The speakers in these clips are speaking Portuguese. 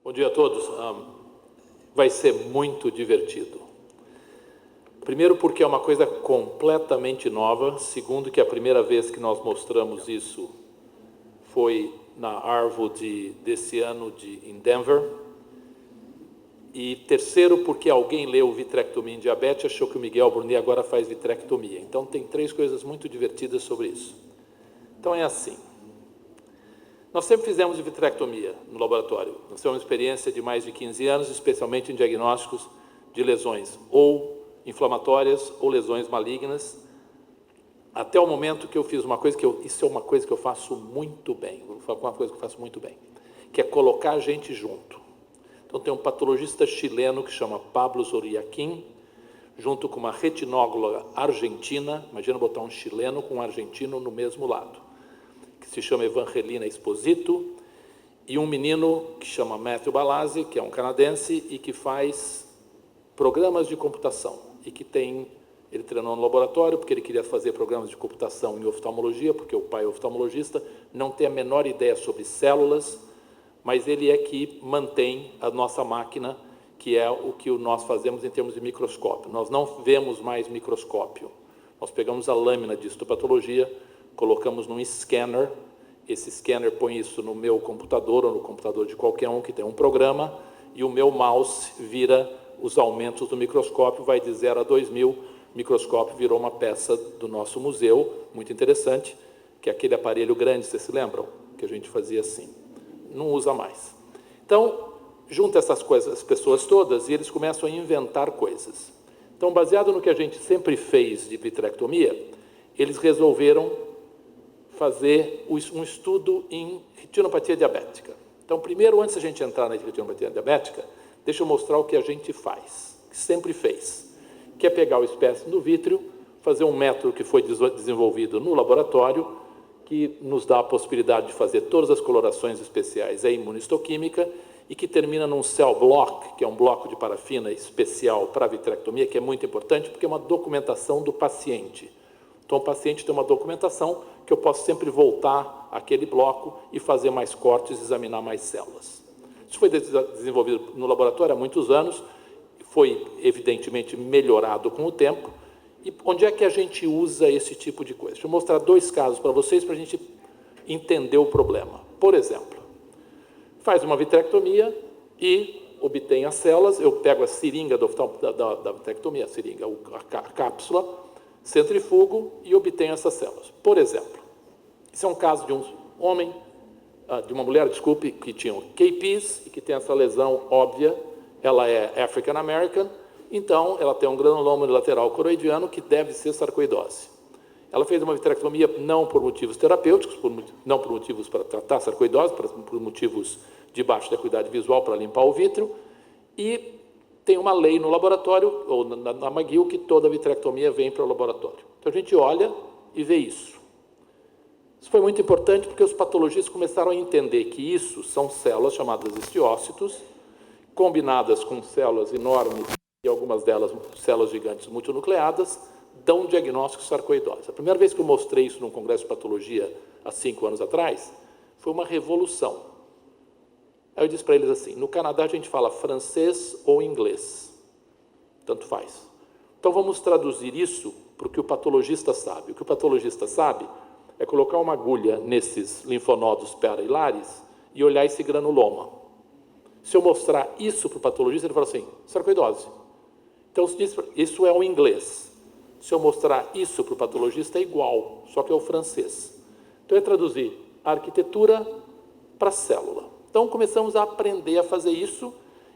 Bom dia a todos. Vai ser muito divertido. Primeiro, porque é uma coisa completamente nova. Segundo, que a primeira vez que nós mostramos isso foi na Harvard desse ano em Denver. E terceiro, porque alguém leu Vitrectomia em Diabetes e achou que o Miguel Burnier agora faz vitrectomia. Então, tem três coisas muito divertidas sobre isso. Então, é assim. Nós sempre fizemos vitrectomia no laboratório. Nós temos uma experiência de mais de 15 anos, especialmente em diagnósticos de lesões ou inflamatórias ou lesões malignas, até o momento que eu fiz uma coisa isso é uma coisa que eu faço muito bem, vou falar uma coisa que eu faço muito bem, que é colocar a gente junto. Então tem um patologista chileno que chama Pablo Zoriaquim, junto com uma retinóloga argentina, imagina botar um chileno com um argentino no mesmo lado, que se chama Evangelina Esposito, e um menino que chama Matthew Balazzi, que é um canadense e que faz programas de computação, e que ele treinou no laboratório porque ele queria fazer programas de computação em oftalmologia, porque o pai é oftalmologista, não tem a menor ideia sobre células, mas ele é que mantém a nossa máquina, que é o que nós fazemos em termos de microscópio. Nós não vemos mais microscópio. Nós pegamos a lâmina de histopatologia, colocamos num scanner, esse scanner põe isso no meu computador ou no computador de qualquer um que tem um programa, e o meu mouse vira os aumentos do microscópio, vai de 0 a 2000, o microscópio virou uma peça do nosso museu, muito interessante, que é aquele aparelho grande, vocês se lembram? Que a gente fazia assim. Não usa mais. Então, junta essas coisas, as pessoas todas, e eles começam a inventar coisas. Então, baseado no que a gente sempre fez de vitrectomia, eles resolveram fazer um estudo em retinopatia diabética. Então, primeiro, antes de a gente entrar na retinopatia diabética, deixa eu mostrar o que a gente faz, que sempre fez, que é pegar o espécime do vítreo, fazer um método que foi desenvolvido no laboratório, que nos dá a possibilidade de fazer todas as colorações especiais, a imunistoquímica, e que termina num cell block, que é um bloco de parafina especial para a vitrectomia, que é muito importante, porque é uma documentação do paciente. Então, o paciente tem uma documentação que eu posso sempre voltar àquele bloco e fazer mais cortes, examinar mais células. Isso foi desenvolvido no laboratório há muitos anos, foi evidentemente melhorado com o tempo. E onde é que a gente usa esse tipo de coisa? Deixa eu mostrar dois casos para vocês para a gente entender o problema. Por exemplo, faz uma vitrectomia e obtém as células, eu pego a seringa da vitrectomia, a seringa, a cápsula, centrifugo e obtenho essas células. Por exemplo, esse é um caso de um homem, de uma mulher, desculpe, que tinha KPs e que tem essa lesão óbvia, ela é African American, então ela tem um granuloma lateral coroidiano que deve ser sarcoidose. Ela fez uma vitrectomia não por motivos terapêuticos, não por motivos para tratar a sarcoidose, por motivos de baixa acuidade visual para limpar o vítreo, e tem uma lei no laboratório, ou na McGill, que toda vitrectomia vem para o laboratório. Então a gente olha e vê isso. Isso foi muito importante porque os patologistas começaram a entender que isso são células chamadas estiócitos, combinadas com células enormes, e algumas delas células gigantes multinucleadas, dão um diagnóstico de sarcoidose. A primeira vez que eu mostrei isso num congresso de patologia, há 5 anos atrás, foi uma revolução. Aí eu disse para eles assim, no Canadá a gente fala francês ou inglês, tanto faz. Então vamos traduzir isso para o que o patologista sabe. O que o patologista sabe é colocar uma agulha nesses linfonodos para-hilares e olhar esse granuloma. Se eu mostrar isso para o patologista, ele fala assim, sarcoidose. Então, isso é o inglês. Se eu mostrar isso para o patologista, é igual, só que é o francês. Então, é traduzir a arquitetura para a célula. Então, começamos a aprender a fazer isso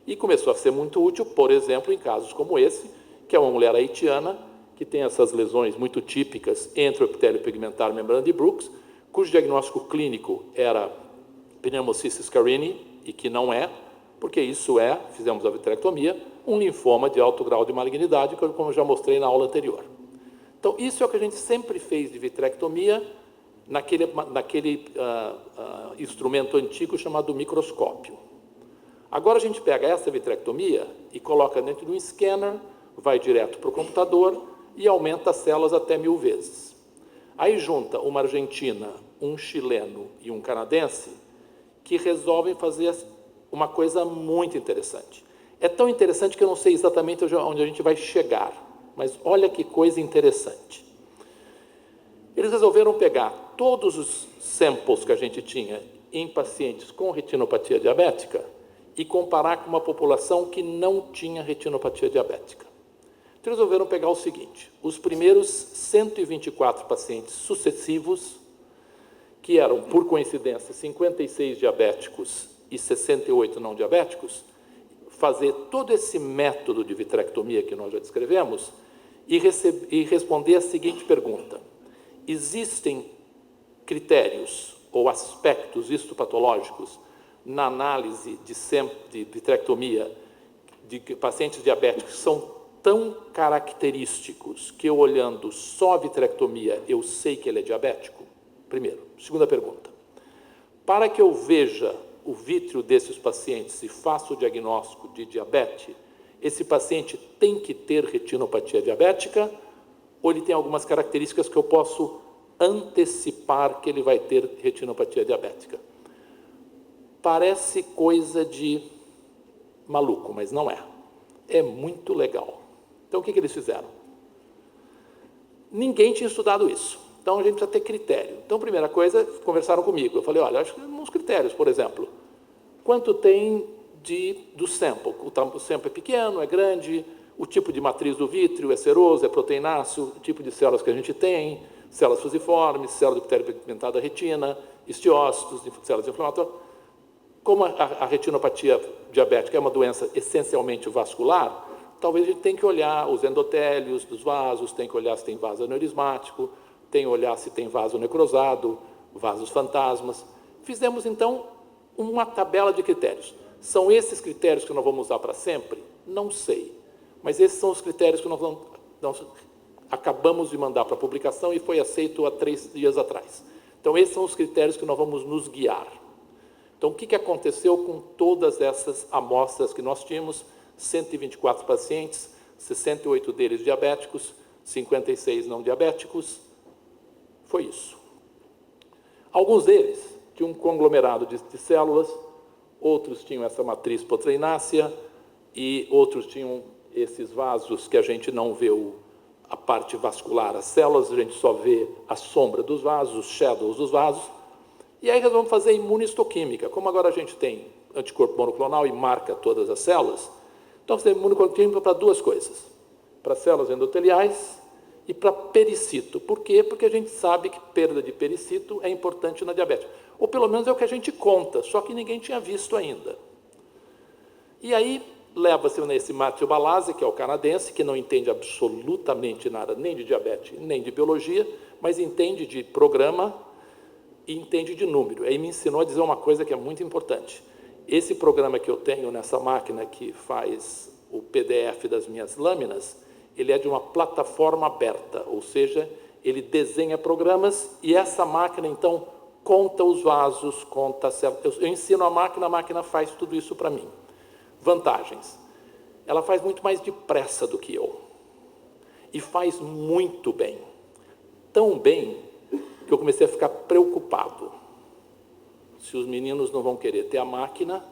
e começou a ser muito útil, por exemplo, em casos como esse, que é uma mulher haitiana que tem essas lesões muito típicas entre o epitélio pigmentar e a membrana de Brooks, cujo diagnóstico clínico era pneumocystis carinii, e que não é, porque isso fizemos a vitrectomia, um linfoma de alto grau de malignidade, como eu já mostrei na aula anterior. Então, isso é o que a gente sempre fez de vitrectomia naquele instrumento antigo chamado microscópio. Agora a gente pega essa vitrectomia e coloca dentro de um scanner, vai direto para o computador e aumenta as células até 1000 vezes. Aí junta uma argentina, um chileno e um canadense que resolvem fazer uma coisa muito interessante. É tão interessante que eu não sei exatamente onde a gente vai chegar, mas olha que coisa interessante. Eles resolveram pegar todos os samples que a gente tinha em pacientes com retinopatia diabética e comparar com uma população que não tinha retinopatia diabética. Então, resolveram pegar o seguinte, os primeiros 124 pacientes sucessivos, que eram, por coincidência, 56 diabéticos e 68 não diabéticos, fazer todo esse método de vitrectomia que nós já descrevemos e responder a seguinte pergunta: existem critérios ou aspectos histopatológicos na análise de vitrectomia de pacientes diabéticos que são tão característicos que eu, olhando só a vitrectomia, eu sei que ele é diabético? Primeiro. Segunda pergunta. Para que eu veja o vítreo desses pacientes e faça o diagnóstico de diabetes, esse paciente tem que ter retinopatia diabética ou ele tem algumas características que eu posso antecipar que ele vai ter retinopatia diabética? Parece coisa de maluco, mas não é. É muito legal. Então, o que eles fizeram? Ninguém tinha estudado isso. Então, a gente precisa ter critério. Então, primeira coisa, conversaram comigo. Eu falei, olha, acho que uns critérios, por exemplo. Quanto tem do sample? O sample é pequeno, é grande, o tipo de matriz do vítreo é seroso, é proteináceo, o tipo de células que a gente tem, células fusiformes, células do epitélio pigmentado da retina, estiócitos, células inflamatórias. Como a retinopatia diabética é uma doença essencialmente vascular, talvez a gente tenha que olhar os endotélios dos vasos, tem que olhar se tem vaso aneurismático, tem que olhar se tem vaso necrosado, vasos fantasmas. Fizemos, então, uma tabela de critérios. São esses critérios que nós vamos usar para sempre? Não sei. Mas esses são os critérios que nós acabamos de mandar para a publicação e foi aceito há 3 dias atrás. Então, esses são os critérios que nós vamos nos guiar. Então, o que aconteceu com todas essas amostras que nós tínhamos? 124 pacientes, 68 deles diabéticos, 56 não diabéticos. Foi isso. Alguns deles tinham um conglomerado de células, outros tinham essa matriz proteinácea e outros tinham esses vasos que a gente não vê a parte vascular, as células, a gente só vê a sombra dos vasos, os shadows dos vasos. E aí nós vamos fazer imunistoquímica. Como agora a gente tem anticorpo monoclonal e marca todas as células, então você tem imunistoquímica para 2 coisas, para células endoteliais e para pericito. Por quê? Porque a gente sabe que perda de pericito é importante na diabetes. Ou pelo menos é o que a gente conta, só que ninguém tinha visto ainda. E aí leva-se nesse Matthew Balazzi, que é o canadense, que não entende absolutamente nada, nem de diabetes, nem de biologia, mas entende de programa e entende de número. Aí me ensinou a dizer uma coisa que é muito importante. Esse programa que eu tenho nessa máquina que faz o PDF das minhas lâminas, ele é de uma plataforma aberta, ou seja, ele desenha programas e essa máquina, então, conta os vasos, conta... Eu ensino a máquina faz tudo isso para mim. Vantagens. Ela faz muito mais depressa do que eu. E faz muito bem. Tão bem que eu comecei a ficar preocupado. Se os meninos não vão querer ter a máquina,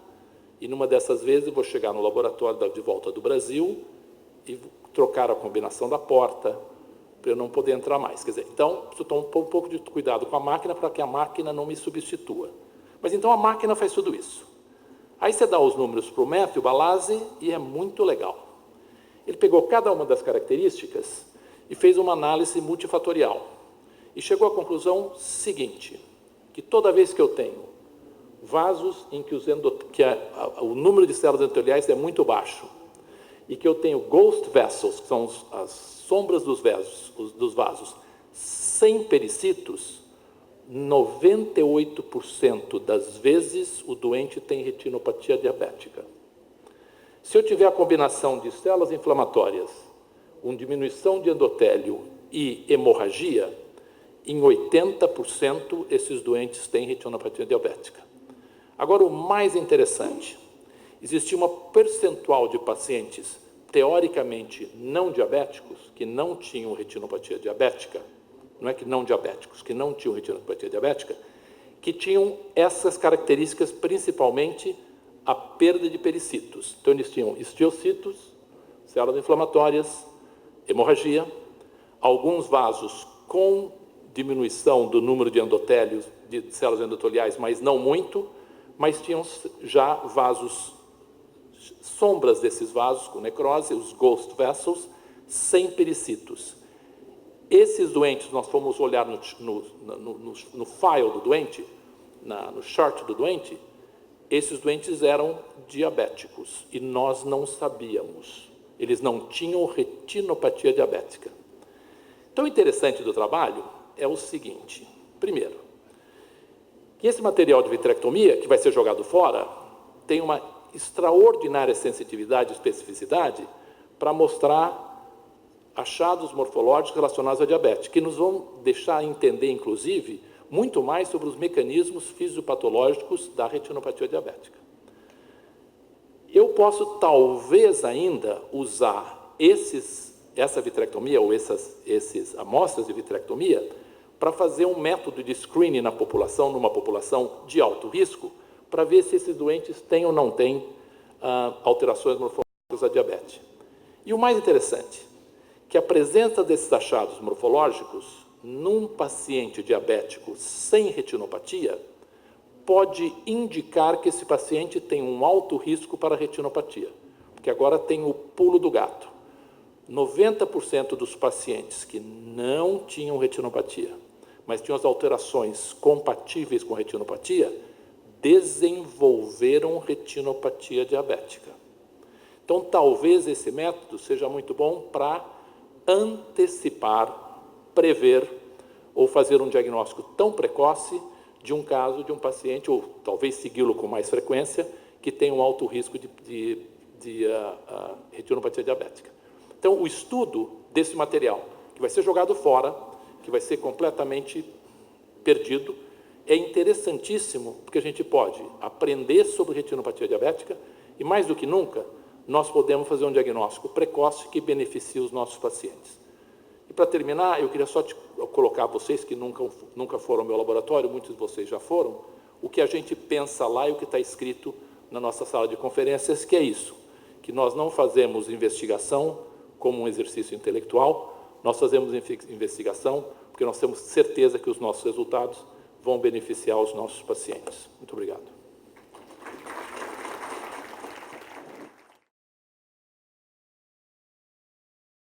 e numa dessas vezes eu vou chegar no laboratório de volta do Brasil e trocar a combinação da porta para eu não poder entrar mais. Quer dizer, então, preciso tomar um pouco de cuidado com a máquina para que a máquina não me substitua. Mas então a máquina faz tudo isso. Aí você dá os números para o Matthew Balazzi e é muito legal. Ele pegou cada uma das características e fez uma análise multifatorial. E chegou à conclusão seguinte, que toda vez que eu tenho vasos em que, o número de células endoteliais é muito baixo e que eu tenho ghost vessels, que são as sombras dos vasos, sem pericitos, 98% das vezes o doente tem retinopatia diabética. Se eu tiver a combinação de células inflamatórias, com diminuição de endotélio e hemorragia, em 80% esses doentes têm retinopatia diabética. Agora, o mais interessante, existia uma percentual de pacientes teoricamente não diabéticos, que não tinham retinopatia diabética, não é que não diabéticos, que não tinham retinopatia diabética, que tinham essas características, principalmente a perda de pericitos. Então, eles tinham estiocitos, células inflamatórias, hemorragia, alguns vasos com diminuição do número de endotélios, de células endoteliais, mas não muito, mas tinham já vasos, sombras desses vasos com necrose, os ghost vessels, sem pericitos. Esses doentes, nós fomos olhar no file do doente, no chart do doente, esses doentes eram diabéticos e nós não sabíamos. Eles não tinham retinopatia diabética. Então, o interessante do trabalho é o seguinte. Primeiro, que esse material de vitrectomia, que vai ser jogado fora, tem uma extraordinária sensitividade e especificidade para mostrar achados morfológicos relacionados à diabetes, que nos vão deixar entender, inclusive, muito mais sobre os mecanismos fisiopatológicos da retinopatia diabética. Eu posso, talvez, ainda usar essa vitrectomia ou essas amostras de vitrectomia para fazer um método de screening na população, numa população de alto risco, para ver se esses doentes têm ou não têm alterações morfológicas da diabetes. E o mais interessante, que a presença desses achados morfológicos num paciente diabético sem retinopatia pode indicar que esse paciente tem um alto risco para retinopatia, porque agora tem o pulo do gato. 90% dos pacientes que não tinham retinopatia, mas tinham as alterações compatíveis com retinopatia, desenvolveram retinopatia diabética. Então, talvez esse método seja muito bom para antecipar, prever ou fazer um diagnóstico tão precoce de um caso de um paciente, ou talvez segui-lo com mais frequência, que tem um alto risco de retinopatia diabética. Então, o estudo desse material, que vai ser jogado fora, que vai ser completamente perdido, é interessantíssimo, porque a gente pode aprender sobre retinopatia diabética e, mais do que nunca, nós podemos fazer um diagnóstico precoce que beneficie os nossos pacientes. E, para terminar, eu queria só colocar a vocês que nunca foram ao meu laboratório, muitos de vocês já foram, o que a gente pensa lá e o que está escrito na nossa sala de conferências, que é isso, que nós não fazemos investigação como um exercício intelectual, nós fazemos investigação porque nós temos certeza que os nossos resultados vão beneficiar os nossos pacientes. Muito obrigado.